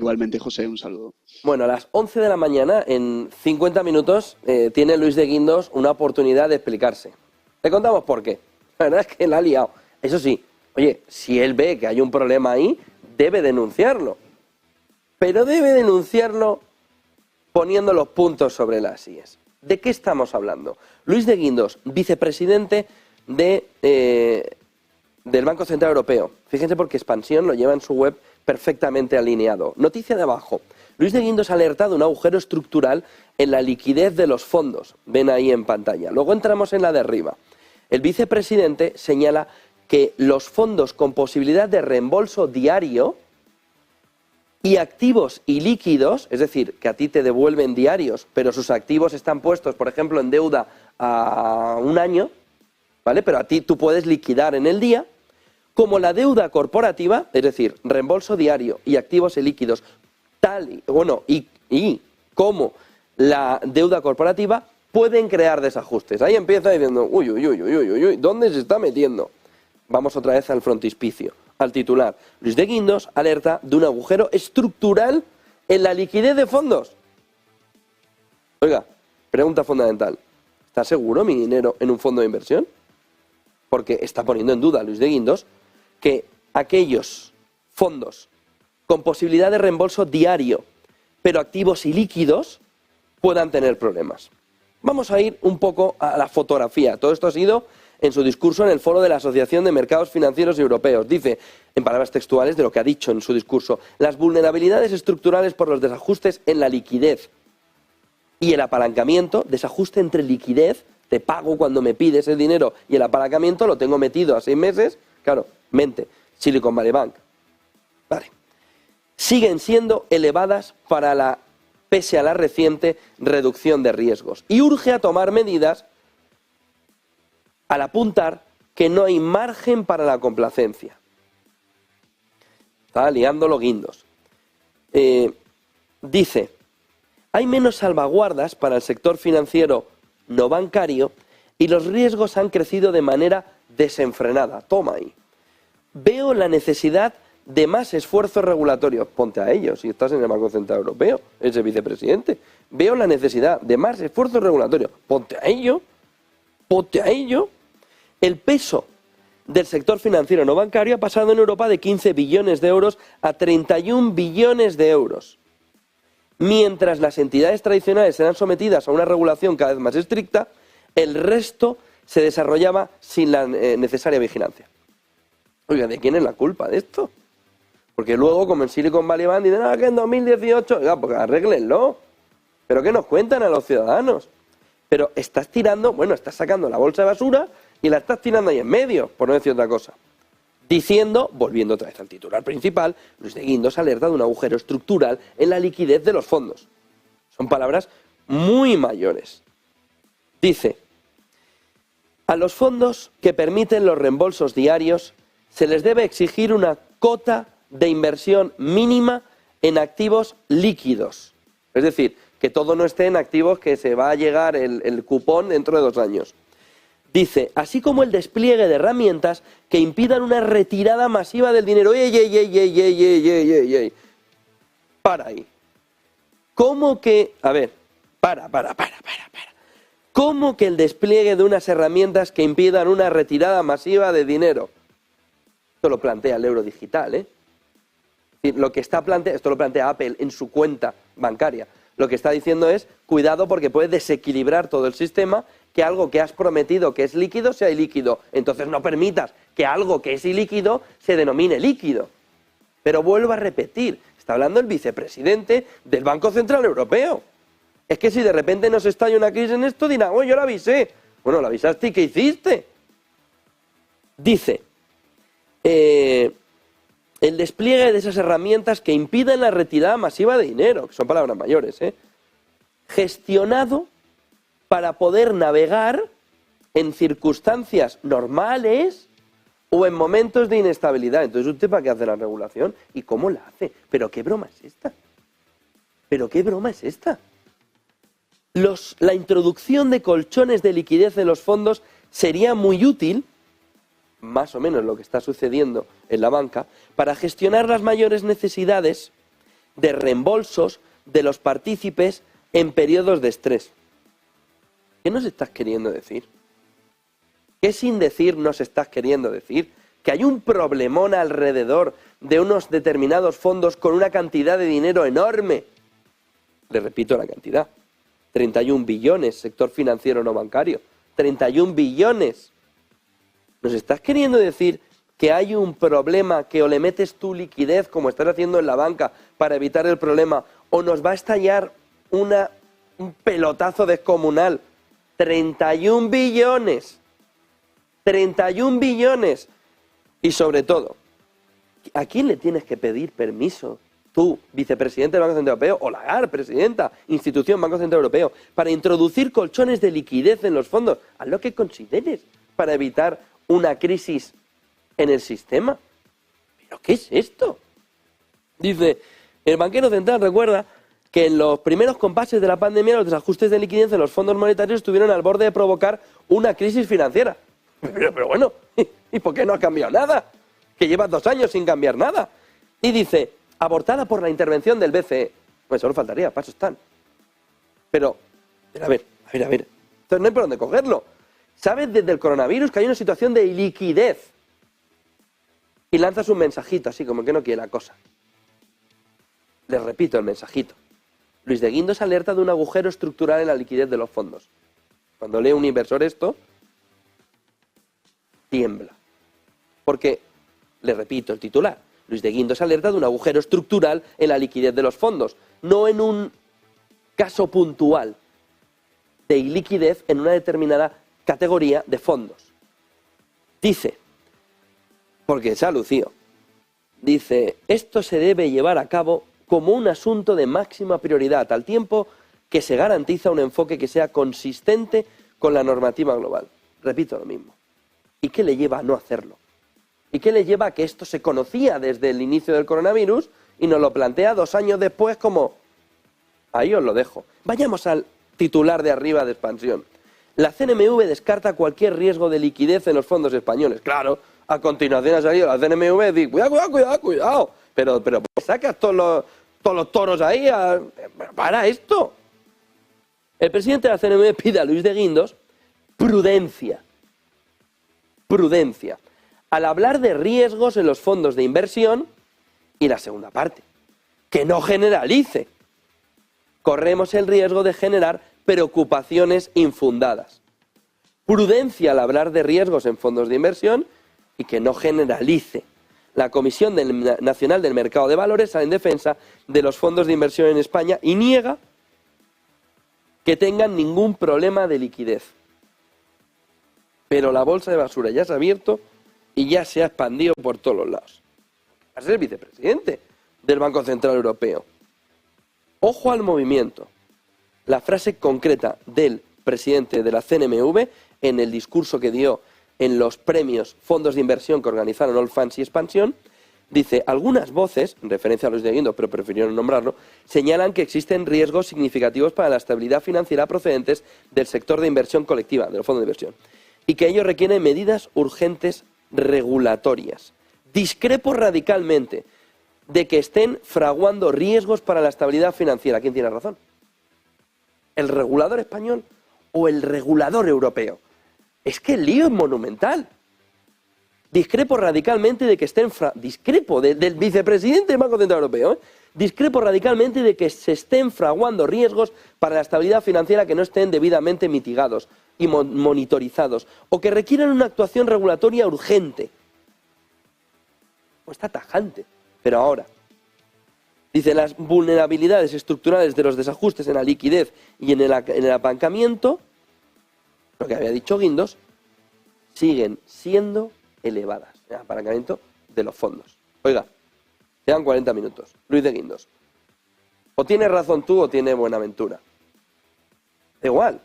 Igualmente, José, un saludo. Bueno, a las 11 de la mañana, en 50 minutos, tiene Luis de Guindos una oportunidad de explicarse. Le contamos por qué. La verdad es que la ha liado. Eso sí, oye, si él ve que hay un problema ahí, debe denunciarlo. Pero debe denunciarlo poniendo los puntos sobre las íes. ¿De qué estamos hablando? Luis de Guindos, vicepresidente del Banco Central Europeo. Fíjense porque Expansión lo lleva en su web perfectamente alineado. Noticia de abajo. Luis de Guindos alerta de un agujero estructural en la liquidez de los fondos. Ven ahí en pantalla. Luego entramos en la de arriba. El vicepresidente señala que los fondos con posibilidad de reembolso diario y activos y líquidos, es decir, que a ti te devuelven diarios, pero sus activos están puestos, por ejemplo, en deuda a un año, ¿vale? Pero a ti tú puedes liquidar en el día, como la deuda corporativa, es decir, reembolso diario y activos y líquidos, y como la deuda corporativa, pueden crear desajustes. Ahí empieza diciendo, uy, ¿dónde se está metiendo? Vamos otra vez al frontispicio, al titular. Luis de Guindos alerta de un agujero estructural en la liquidez de fondos. Oiga, pregunta fundamental. ¿Está seguro mi dinero en un fondo de inversión? Porque está poniendo en duda Luis de Guindos que aquellos fondos con posibilidad de reembolso diario, pero activos y líquidos, puedan tener problemas. Vamos a ir un poco a la fotografía. Todo esto ha sido en su discurso en el foro de la Asociación de Mercados Financieros Europeos. Dice, en palabras textuales de lo que ha dicho en su discurso, las vulnerabilidades estructurales por los desajustes en la liquidez y el apalancamiento, desajuste entre liquidez, te pago cuando me pides el dinero, y el apalancamiento lo tengo metido a 6 meses, claro, mente, Silicon Valley Bank. Vale. Siguen siendo elevadas pese a la reciente reducción de riesgos. Y urge a tomar medidas al apuntar que no hay margen para la complacencia. Está liándolo Guindos. Dice, hay menos salvaguardas para el sector financiero no bancario y los riesgos han crecido de manera desenfrenada. Toma ahí. Veo la necesidad de más esfuerzos regulatorios. Ponte a ello, si estás en el Banco Central Europeo, ese vicepresidente. Veo la necesidad de más esfuerzos regulatorios. Ponte a ello. Ponte a ello. El peso del sector financiero no bancario ha pasado en Europa de 15 billones de euros a 31 billones de euros. Mientras las entidades tradicionales eran sometidas a una regulación cada vez más estricta, el resto se desarrollaba sin la necesaria vigilancia. Oiga, ¿de quién es la culpa de esto? Porque luego, como en Silicon Valley Bank, dicen, que en 2018, oiga, pues arréglenlo. ¿Pero qué nos cuentan a los ciudadanos? Pero estás sacando la bolsa de basura y la estás tirando ahí en medio, por no decir otra cosa. Diciendo, volviendo otra vez al titular principal, Luis de Guindos alerta de un agujero estructural en la liquidez de los fondos. Son palabras muy mayores. Dice, a los fondos que permiten los reembolsos diarios se les debe exigir una cota de inversión mínima en activos líquidos. Es decir, que todo no esté en activos que se va a llegar el cupón dentro de 2 años. Dice, así como el despliegue de herramientas que impidan una retirada masiva del dinero. ¡Ey! Para ahí. ¿Cómo que...? A ver, para. ¿Cómo que el despliegue de unas herramientas que impidan una retirada masiva de dinero? Esto lo plantea el euro digital, ¿eh? Es decir, esto lo plantea Apple en su cuenta bancaria. Lo que está diciendo es, cuidado porque puede desequilibrar todo el sistema, que algo que has prometido que es líquido sea ilíquido. Entonces no permitas que algo que es ilíquido se denomine líquido. Pero vuelvo a repetir, está hablando el vicepresidente del Banco Central Europeo. Es que si de repente nos estalla una crisis en esto, dirán, yo lo avisé. Bueno, lo avisaste y ¿qué hiciste? Dice, el despliegue de esas herramientas que impiden la retirada masiva de dinero, que son palabras mayores, gestionado para poder navegar en circunstancias normales o en momentos de inestabilidad. Entonces, ¿usted para qué hace la regulación? ¿Y cómo la hace? ¿Pero qué broma es esta? ¿Pero qué broma es esta? La introducción de colchones de liquidez en los fondos sería muy útil, más o menos lo que está sucediendo en la banca, para gestionar las mayores necesidades de reembolsos de los partícipes en periodos de estrés. ¿Qué nos estás queriendo decir? ¿Qué sin decir nos estás queriendo decir? Que hay un problemón alrededor de unos determinados fondos con una cantidad de dinero enorme. Le repito la cantidad. 31 billones, sector financiero no bancario. 31 billones. ¿Nos estás queriendo decir que hay un problema que o le metes tu liquidez, como estás haciendo en la banca, para evitar el problema, o nos va a estallar un pelotazo descomunal? 31 billones. 31 billones. Y sobre todo, ¿a quién le tienes que pedir permiso? Tú, vicepresidente del Banco Central Europeo, o Lagarde, presidenta, institución Banco Central Europeo, para introducir colchones de liquidez en los fondos. Haz lo que consideres para evitar una crisis en el sistema. ¿Pero qué es esto? Dice, el banquero central recuerda que en los primeros compases de la pandemia los desajustes de liquidez en los fondos monetarios estuvieron al borde de provocar una crisis financiera. Pero bueno, ¿y por qué no ha cambiado nada? Que llevas 2 años sin cambiar nada. Y dice, abortada por la intervención del BCE. Pues solo faltaría, paso están. Pero, a ver. Entonces no hay por dónde cogerlo. Sabes desde el coronavirus que hay una situación de liquidez. Y lanzas un mensajito así, como que no quiere la cosa. Les repito el mensajito. Luis de Guindos alerta de un agujero estructural en la liquidez de los fondos. Cuando lee un inversor esto, tiembla. Porque, le repito el titular, Luis de Guindos alerta de un agujero estructural en la liquidez de los fondos, no en un caso puntual de iliquidez en una determinada categoría de fondos. Dice, porque se ha lucido, dice, esto se debe llevar a cabo como un asunto de máxima prioridad, al tiempo que se garantiza un enfoque que sea consistente con la normativa global. Repito lo mismo. ¿Y qué le lleva a no hacerlo? ¿Y qué le lleva a que esto se conocía desde el inicio del coronavirus y nos lo plantea 2 años después como... Ahí os lo dejo. Vayamos al titular de arriba de expansión. La CNMV descarta cualquier riesgo de liquidez en los fondos españoles. Claro, a continuación ha salido la CNMV y dice, cuidado. Pero sacas todos los toros ahí. Para esto. El presidente de la CNMV pide a Luis de Guindos prudencia. Al hablar de riesgos en los fondos de inversión, y la segunda parte, que no generalice. Corremos el riesgo de generar preocupaciones infundadas. Prudencia al hablar de riesgos en fondos de inversión y que no generalice. La Comisión Nacional del Mercado de Valores sale en defensa de los fondos de inversión en España y niega que tengan ningún problema de liquidez. Pero la bolsa de basura ya se ha abierto y ya se ha expandido por todos los lados. Va a ser el vicepresidente del Banco Central Europeo. Ojo al movimiento. La frase concreta del presidente de la CNMV en el discurso que dio en los premios fondos de inversión que organizaron Allfunds y Expansión, dice, algunas voces, en referencia a Luis de Guindos, pero prefirieron nombrarlo, señalan que existen riesgos significativos para la estabilidad financiera procedentes del sector de inversión colectiva, de los fondos de inversión, y que ello requiere medidas urgentes regulatorias. Discrepo radicalmente de que estén fraguando riesgos para la estabilidad financiera. ¿Quién tiene razón? ¿El regulador español o el regulador europeo? Es que el lío es monumental. Discrepo radicalmente de que estén... Discrepo del vicepresidente del Banco Central Europeo. Discrepo radicalmente de que se estén fraguando riesgos para la estabilidad financiera que no estén debidamente mitigados y monitorizados o que requieran una actuación regulatoria urgente. O está tajante. Pero ahora, dice, las vulnerabilidades estructurales de los desajustes en la liquidez y en el apalancamiento, lo que había dicho Guindos, siguen siendo elevadas. El apalancamiento de los fondos. Oiga, quedan 40 minutos. Luis de Guindos. O tienes razón tú o tiene Buenaventura. Da igual.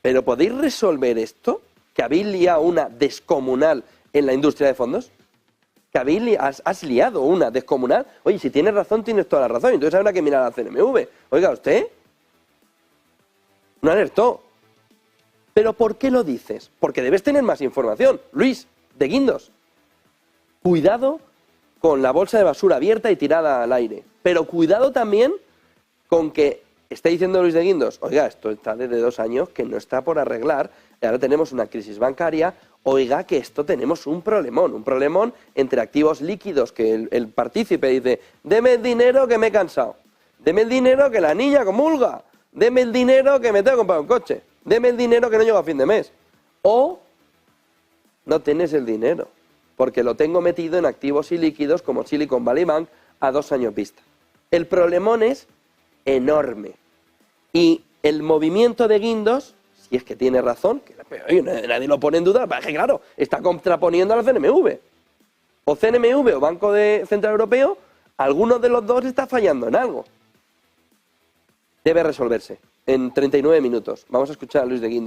Pero ¿podéis resolver esto? ¿Que habéis liado una descomunal en la industria de fondos? ¿Que has liado una descomunal? Oye, si tienes razón, tienes toda la razón. Entonces habrá que mirar a la CNMV. Oiga, ¿usted no alertó? ¿Pero por qué lo dices? Porque debes tener más información. Luis de Guindos. Cuidado con la bolsa de basura abierta y tirada al aire. Pero cuidado también con que esté diciendo Luis de Guindos, oiga, esto está desde 2 años que no está por arreglar, y ahora tenemos una crisis bancaria, oiga que esto tenemos un problemón entre activos líquidos, que el partícipe dice, deme el dinero que me he cansado, deme el dinero que la niña comulga, deme el dinero que me tengo que comprar un coche, deme el dinero que no llego a fin de mes. O no tienes el dinero, porque lo tengo metido en activos ilíquidos como Silicon Valley Bank a 2 años vista. El problemón es enorme. Y el movimiento de Guindos, si es que tiene razón, que nadie lo pone en duda, es que claro, está contraponiendo a la CNMV. O CNMV o Banco Central Europeo, alguno de los dos está fallando en algo. Debe resolverse en 39 minutos. Vamos a escuchar a Luis de Guindos.